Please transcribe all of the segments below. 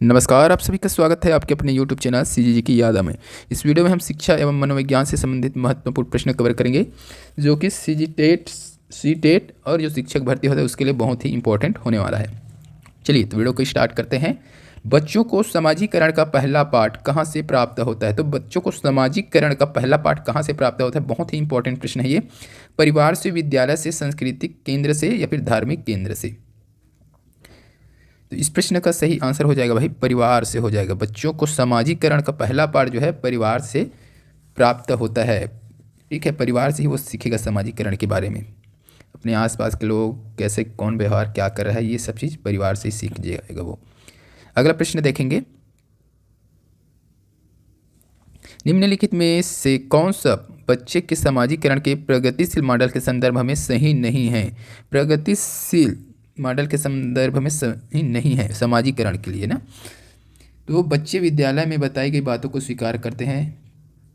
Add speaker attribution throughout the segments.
Speaker 1: नमस्कार, आप सभी का स्वागत है आपके अपने YouTube चैनल सीजीजी की याद में। इस वीडियो में हम शिक्षा एवं मनोविज्ञान से संबंधित महत्वपूर्ण प्रश्न कवर करेंगे जो कि सी टेट और जो शिक्षक भर्ती होता है उसके लिए बहुत ही इंपॉर्टेंट होने वाला है। चलिए तो वीडियो को स्टार्ट करते हैं। बच्चों को सामाजिकरण का पहला पाठ कहाँ से प्राप्त होता है? तो बच्चों को सामाजिकरण का पहला पाठ कहाँ से प्राप्त होता है? बहुत ही इंपॉर्टेंट प्रश्न है ये। परिवार से, विद्यालय से, सांस्कृतिक केंद्र से या फिर धार्मिक केंद्र से? तो इस प्रश्न का सही आंसर हो जाएगा भाई परिवार से हो जाएगा। बच्चों को सामाजिकरण का पहला पाठ जो है परिवार से प्राप्त होता है। ठीक है, परिवार से ही वो सीखेगा सामाजिकरण के बारे में। अपने आसपास के लोग कैसे, कौन व्यवहार क्या कर रहा है, ये सब चीज़ परिवार से ही सीख जाएगा वो। अगला प्रश्न देखेंगे, निम्नलिखित में से कौन सा बच्चे के सामाजिकरण के प्रगतिशील मॉडल के संदर्भ में सही नहीं है? प्रगतिशील मॉडल के संदर्भ में सही नहीं है सामाजिकरण के लिए ना। तो बच्चे विद्यालय में बताई गई बातों को स्वीकार करते हैं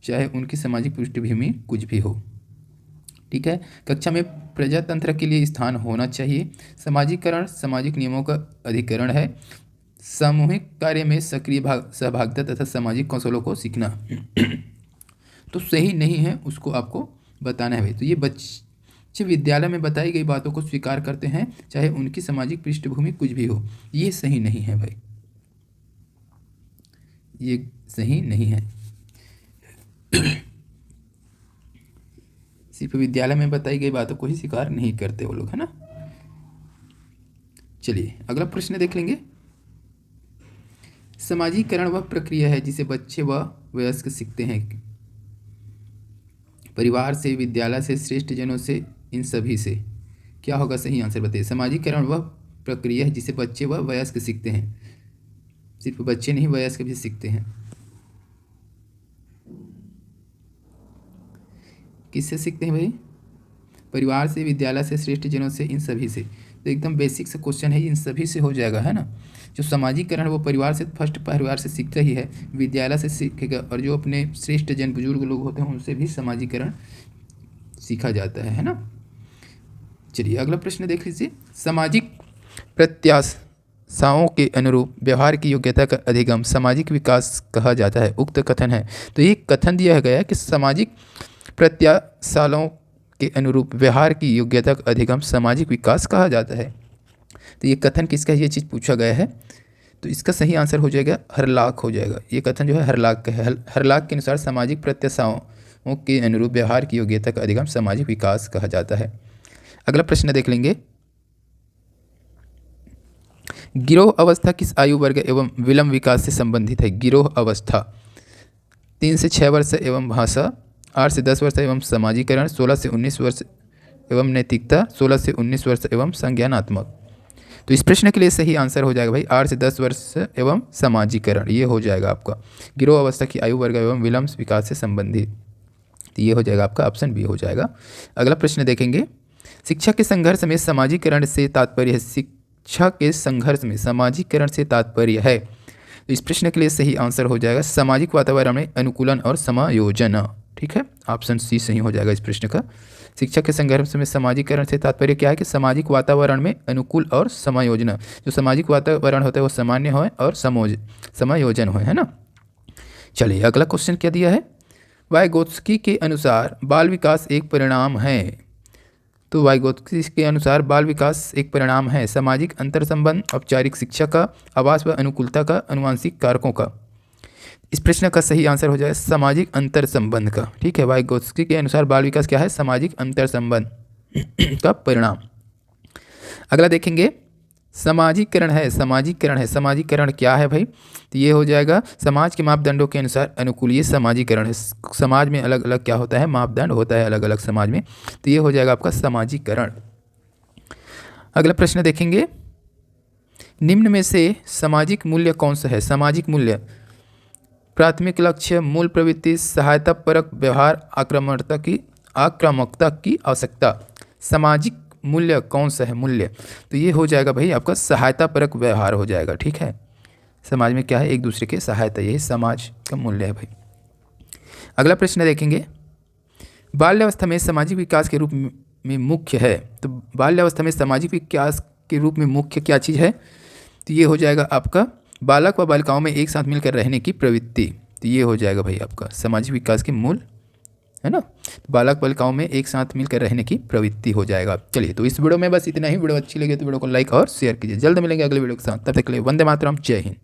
Speaker 1: चाहे उनकी सामाजिक पृष्ठभूमि कुछ भी हो। ठीक है, कक्षा में प्रजातंत्र के लिए स्थान होना चाहिए। सामाजिकरण सामाजिक नियमों का अधिकरण है। सामूहिक कार्य में सक्रिय सहभागिता तथा सामाजिक कौशलों को सीखना तो सही नहीं है, उसको आपको बताना है भाई। तो ये बच्चे विद्यालय में बताई गई बातों को स्वीकार करते हैं चाहे उनकी सामाजिक पृष्ठभूमि कुछ भी हो, ये सही नहीं है भाई, ये सही नहीं है। सिर्फ विद्यालय में बताई गई बातों को ही स्वीकार नहीं करते वो लोग, है ना। चलिए अगला प्रश्न देख लेंगे। सामाजिकरण वह प्रक्रिया है जिसे बच्चे व वयस्क सीखते हैं परिवार से, विद्यालय से, श्रेष्ठ जनों से, इन सभी से। क्या होगा सही आंसर बताइए। सामाजिकरण वह प्रक्रिया है जिसे बच्चे व वयस्क सीखते हैं। सिर्फ बच्चे नहीं, वयस्क भी सीखते हैं। किससे सीखते हैं भाई? परिवार से, विद्यालय से, श्रेष्ठ जनों से, इन सभी से। तो एकदम बेसिक सा क्वेश्चन है, इन सभी से हो जाएगा, है ना। जो सामाजिकरण वो परिवार से, फर्स्ट परिवार से सीखता ही है, विद्यालय से सीखेगा, और जो अपने श्रेष्ठ जन बुजुर्ग लोग होते हैं उनसे भी सामाजिकरण सीखा जाता है ना। चलिए अगला प्रश्न देख लीजिए। सामाजिक प्रत्याशाओं के अनुरूप व्यवहार की योग्यता का अधिगम सामाजिक विकास कहा जाता है। उक्त कथन है। तो ये कथन दिया गया है कि सामाजिक प्रत्याशाओं के अनुरूप व्यवहार की योग्यता का अधिगम सामाजिक विकास कहा जाता है। तो ये कथन किसका, ये चीज़ पूछा गया है। तो इसका सही आंसर हो जाएगा हरलाक हो जाएगा। ये कथन जो है हरलाक का है। हरलाक के अनुसार सामाजिक प्रत्याशाओं के अनुरूप व्यवहार की योग्यता का अधिगम सामाजिक विकास कहा जाता है। अगला प्रश्न देख लेंगे। गिरोह अवस्था किस आयु वर्ग एवं विलंब विकास से संबंधित है? गिरोह अवस्था 3 से 6 वर्ष एवं भाषा, 8 से 10 वर्ष एवं सामाजिकरण, 16 से 19 वर्ष एवं नैतिकता, 16 से 19 वर्ष एवं संज्ञानात्मक। तो इस प्रश्न के लिए सही आंसर हो जाएगा भाई 8 से 10 वर्ष एवं सामाजिकरण। ये हो जाएगा आपका गिरोह अवस्था की आयु वर्ग एवं विलंब विकास से संबंधित। तो ये हो जाएगा आपका ऑप्शन बी हो जाएगा। अगला प्रश्न देखेंगे। शिक्षा के संघर्ष में सामाजिकरण से तात्पर्य है। शिक्षा के संघर्ष में सामाजिकरण से तात्पर्य है। तो इस प्रश्न के लिए सही आंसर हो जाएगा सामाजिक वातावरण में अनुकूलन और समायोजन। ठीक है, ऑप्शन सी सही हो जाएगा इस प्रश्न का। शिक्षा के संघर्ष में सामाजिकरण से तात्पर्य क्या है कि सामाजिक वातावरण में अनुकूल और समायोजन। जो सामाजिक वातावरण होता है वो सामान्य हो और समायोजन हो, है ना। चलिए अगला क्वेश्चन क्या दिया है। वाइगोत्स्की के अनुसार बाल विकास एक परिणाम है। तो वाइगोत्स्की के अनुसार बाल विकास एक परिणाम है सामाजिक अंतर संबंध, औपचारिक शिक्षा का, आवास व अनुकूलता का, अनुवांशिक कारकों का। इस प्रश्न का सही आंसर हो जाए सामाजिक अंतर संबंध का। ठीक है, वाइगोत्स्की के अनुसार बाल विकास क्या है? सामाजिक अंतर संबंध का परिणाम। अगला देखेंगे। सामाजिकरण है, सामाजिकरण है, सामाजिकरण क्या है भाई? तो ये हो जाएगा समाज के मापदंडों के अनुसार अनुकूल। ये सामाजिकरण है। समाज में अलग अलग क्या होता है, मापदंड होता है अलग अलग समाज में। तो ये हो जाएगा आपका सामाजिकरण। अगला प्रश्न देखेंगे। निम्न में से सामाजिक मूल्य कौन सा है? सामाजिक मूल्य प्राथमिक लक्ष्य, मूल प्रवृत्ति, सहायता परक व्यवहार, आक्रामकता की आवश्यकता। सामाजिक मूल्य कौन सा है? मूल्य तो ये हो जाएगा भाई आपका सहायता परक व्यवहार हो जाएगा। ठीक है, समाज में क्या है, एक दूसरे के सहायता, यही समाज का मूल्य है भाई। अगला प्रश्न देखेंगे। बाल्यावस्था में सामाजिक विकास के रूप में मुख्य है। तो बाल्यावस्था में सामाजिक विकास के रूप में मुख्य क्या चीज़ है? तो ये हो जाएगा आपका बालक व बालिकाओं में एक साथ मिलकर रहने की प्रवृत्ति, तो ये हो जाएगा भाई आपका सामाजिक विकास के मूल, है ना। बालक बालिकाओं में एक साथ मिलकर रहने की प्रवृत्ति हो जाएगा। चलिए, तो इस वीडियो में बस इतना ही। वीडियो अच्छी लगी तो वीडियो को लाइक और शेयर कीजिए। जल्द मिलेंगे अगले वीडियो के साथ, तब तक के लिए वंदे मातरम, जय हिंद।